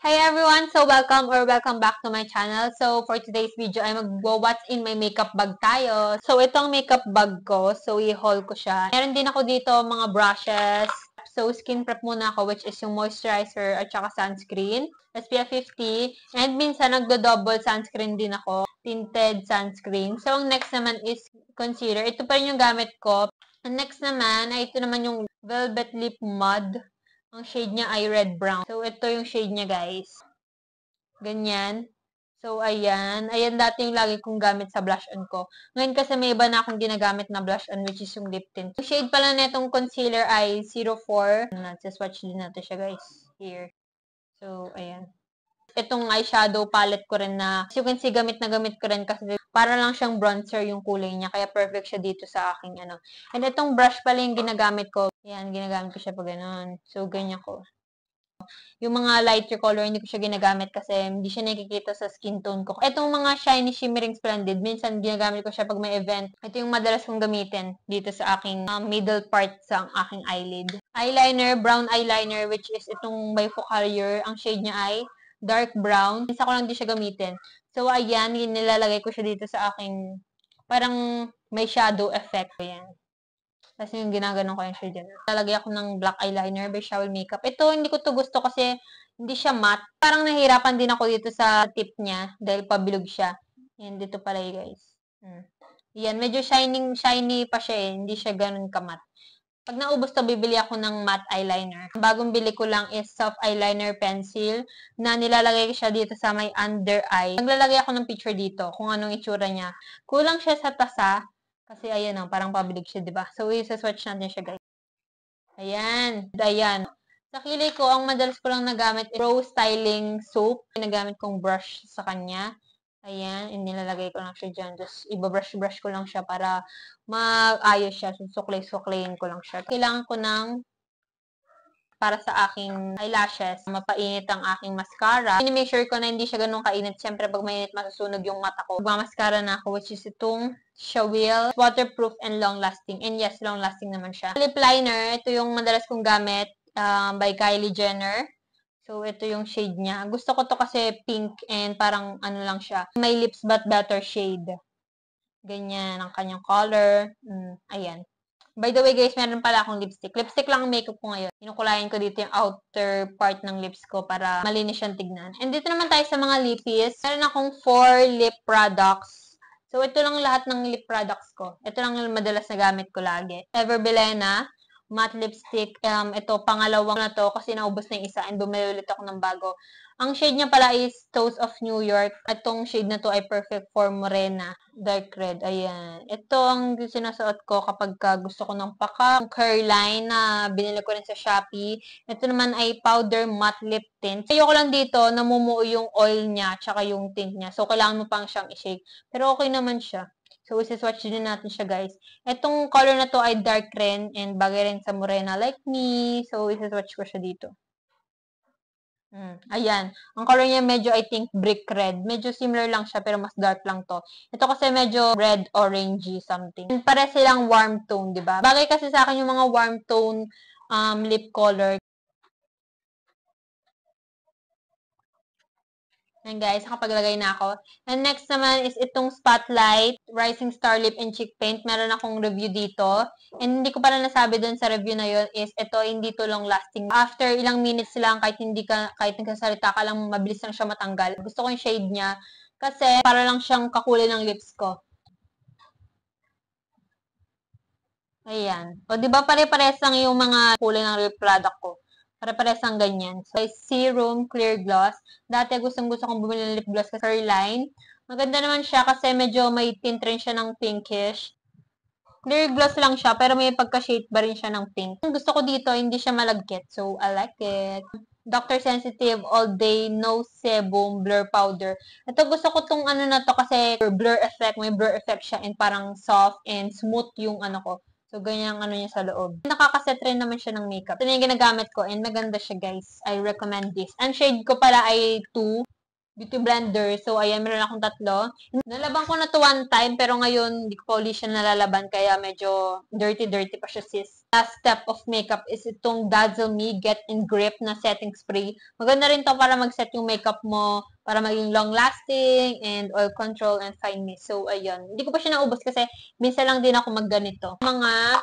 Hi everyone! So welcome back to my channel. So for today's video ay what's in my makeup bag tayo. So itong makeup bag ko, so i-haul ko siya. Meron din ako dito mga brushes. So skin prep muna ako which is yung moisturizer at saka sunscreen. SPF 50. And minsan nagdo-double sunscreen din ako. Tinted sunscreen. So ang next naman is concealer. Ito pa rin yung gamit ko. Ang next naman ay ito naman yung Velvet Lip Mud. Ang shade niya ay red brown. So, ito yung shade niya, guys. Ganyan. So, ayan. Ayan dati yung lagi kong gamit sa blush on ko. Ngayon kasi may iba na akong ginagamit na blush on which is yung lip tint. Yung shade pala na itong concealer ay 04. Swatch din natin siya, guys. Here. So, ayan. Itong eyeshadow palette ko rin na, as you can see, gamit na gamit ko rin kasi para lang siyang bronzer yung kulay niya. Kaya perfect siya dito sa aking ano. And itong brush pala yung ginagamit ko. Yan, ginagamit ko siya pa ganun. So, ganyan ko. Yung mga lighter color, hindi ko siya ginagamit kasi hindi siya nakikita sa skin tone ko. Itong mga shiny, shimmering, splendid, minsan ginagamit ko siya pag may event. Ito yung madalas kong gamitin dito sa aking middle part sa aking eyelid. Eyeliner, brown eyeliner, which is itong by Focalier. Ang shade niya ay dark brown. Minsan ko lang di siya gamitin. So, ayan, nilalagay ko siya dito sa aking parang may shadow effect. Ayan. Kasi yung ginaganon ko yung siya dyan. Lalagay ako ng black eyeliner by Shower Makeup. Ito, hindi ko to gusto kasi hindi siya matte. Parang nahihirapan din ako dito sa tip niya dahil pabilog siya. Yan, dito pala guys. Yan, medyo shiny pa siya eh. Hindi siya ganun ka-matte. Pag naubos to, bibili ako ng matte eyeliner. Ang bagong bili ko lang is soft eyeliner pencil na nilalagay ko siya dito sa may under eye. Naglalagay ako ng picture dito kung anong itsura niya. Kulang siya sa tasa kasi ayan parang pabilig siya, 'di ba? So, i-swatch natin siya, guys. Ayan. Ayan. Sa kilay ko, ang madalas ko lang nagamit is Pro Styling Soap. Nagamit kong brush sa kanya. Ayan, nilalagay ko lang siya dyan. Just ibabrush-brush ko lang siya para maayos siya. Suklay-suklayin ko lang siya. Kailangan ko ng para sa aking eyelashes, mapainit ang aking mascara. Make sure ko na hindi siya ganun kainit. Siyempre, pag mainit, masusunog yung mata ko. Magmamascara na ako, which is itong Shawil, waterproof and long-lasting. And yes, long-lasting naman siya. Lip liner, ito yung madalas kong gamit by Kylie Jenner. So, ito yung shade niya. Gusto ko to kasi pink and parang ano lang siya. My Lips But Better shade. Ganyan ang kanyang color. Ayan. By the way, guys, meron pala akong lipstick. Lipstick lang ang makeup ko ngayon. Kinukulayan ko dito yung outer part ng lips ko para malinis siyang tignan. And dito naman tayo sa mga lippies. Meron akong 4 lip products. So, ito lang lahat ng lip products ko. Ito lang yung madalas na gamit ko lagi. Everbelena matte lipstick. Ito, pangalawang na to kasi naubos na yung isa and bumili ulit ako ng bago. Ang shade niya pala is Toast of New York. Itong shade na to ay perfect for morena. Dark red. Ayan. Ito ang sinasuot ko kapag gusto ko ng paka. Curl line na binili ko rin sa Shopee. Ito naman ay powder matte lip tint. Ayoko lang dito, namumuo yung oil niya tsaka yung tint niya. So, kailangan mo pang siyang i-shake. Pero okay naman siya. So, isi-swatch din natin siya, guys. Itong color na to ay dark red and bagay rin sa morena like me. So, isi-swatch ko siya dito. Ayan. Ang color niya medyo, I think, brick red. Medyo similar lang siya, pero mas dark lang to. Ito kasi medyo red, orangey, something. And pare silang warm tone, di ba? Bagay kasi sa akin yung mga warm tone lip color. Ayan guys, nakapaglagay na ako. And next naman is itong Spotlight Rising Star Lip and Cheek Paint. Meron akong review dito. And hindi ko pala nasabi dun sa review na yun is ito hindi to long lasting. After ilang minutes lang, kahit nagsasalita ka lang, mabilis lang siya matanggal. Gusto ko yung shade niya kasi para lang siyang kakulay ng lips ko. Ayan. O, di ba pare-pares lang yung mga kulay ng lip product ko? Pare-pares lang ganyan. So, Serum Clear Gloss. Dati gustong-gusto kong bumili ng lip gloss kasi Careline. Maganda naman siya kasi medyo may tint rin siya ng pinkish. Clear gloss lang siya, pero may pagka-shade ba rin siya ng pink. Gusto ko dito, hindi siya malagkit. So, I like it. Dr. Sensitive All Day No Sebum Blur Powder. Ito gusto ko tong ano na to kasi blur effect. May blur effect siya and parang soft and smooth yung ano ko. So, ganyan ang ano niya sa loob. Nakakaset rin naman siya ng makeup. Ito na yung ginagamit ko and maganda siya, guys. I recommend this. Ang shade ko pala ay 2. beauty blender. So, ayan, meron akong 3. Nalaban ko na to one time, pero ngayon, hindi ko pa uli siya nalalaban, kaya medyo dirty-dirty pa siya, sis. Last step of makeup is itong Dazzle Me Get in Grip na setting spray. Maganda rin to para mag-set yung makeup mo, para maging long-lasting, and oil control, and fine mist. So, ayun. Hindi ko pa siya naubos kasi minsan lang din ako magganito. Mga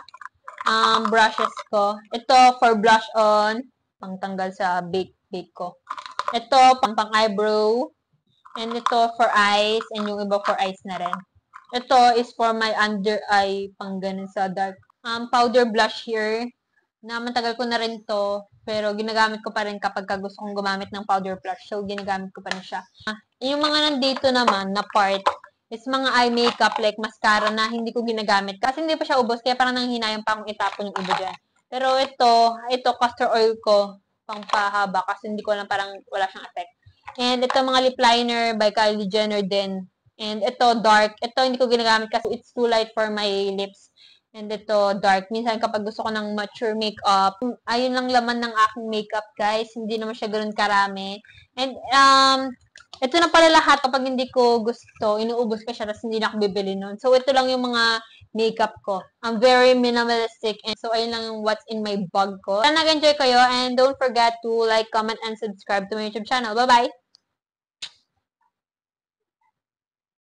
brushes ko. Ito, for blush on, pangtanggal sa bake ko. Ito, pang eyebrow. And ito, for eyes. And yung iba for eyes na rin. Ito is for my under eye, pang ganun sa dark. Powder blush here. Na matagal ko na rin to. Pero ginagamit ko pa rin kapag gusto kong gumamit ng powder blush. So, ginagamit ko pa rin siya. Yung mga nandito naman na part is mga eye makeup like mascara na hindi ko ginagamit. Kasi hindi pa siya ubos. Kaya parang nanghinayang pa akong itapon yung iba dyan. Pero ito castor oil ko pangpahaba kasi hindi ko lang parang wala siyang effect. And ito mga lip liner by Kylie Jenner din. And ito dark. Ito hindi ko ginagamit kasi it's too light for my lips. And ito dark. Minsan kapag gusto ko ng mature makeup, ayun lang laman ng aking makeup, guys. Hindi naman siya ganoon karami. And ito na pala lahat kapag hindi ko gusto, inuubos ko siya tapos hindi na ako bibili nun. So ito lang yung mga makeup ko. I'm very minimalistic. And so, ayun lang yung what's in my bag ko. Sana nag-enjoy kayo. And don't forget to like, comment, and subscribe to my YouTube channel. Bye-bye!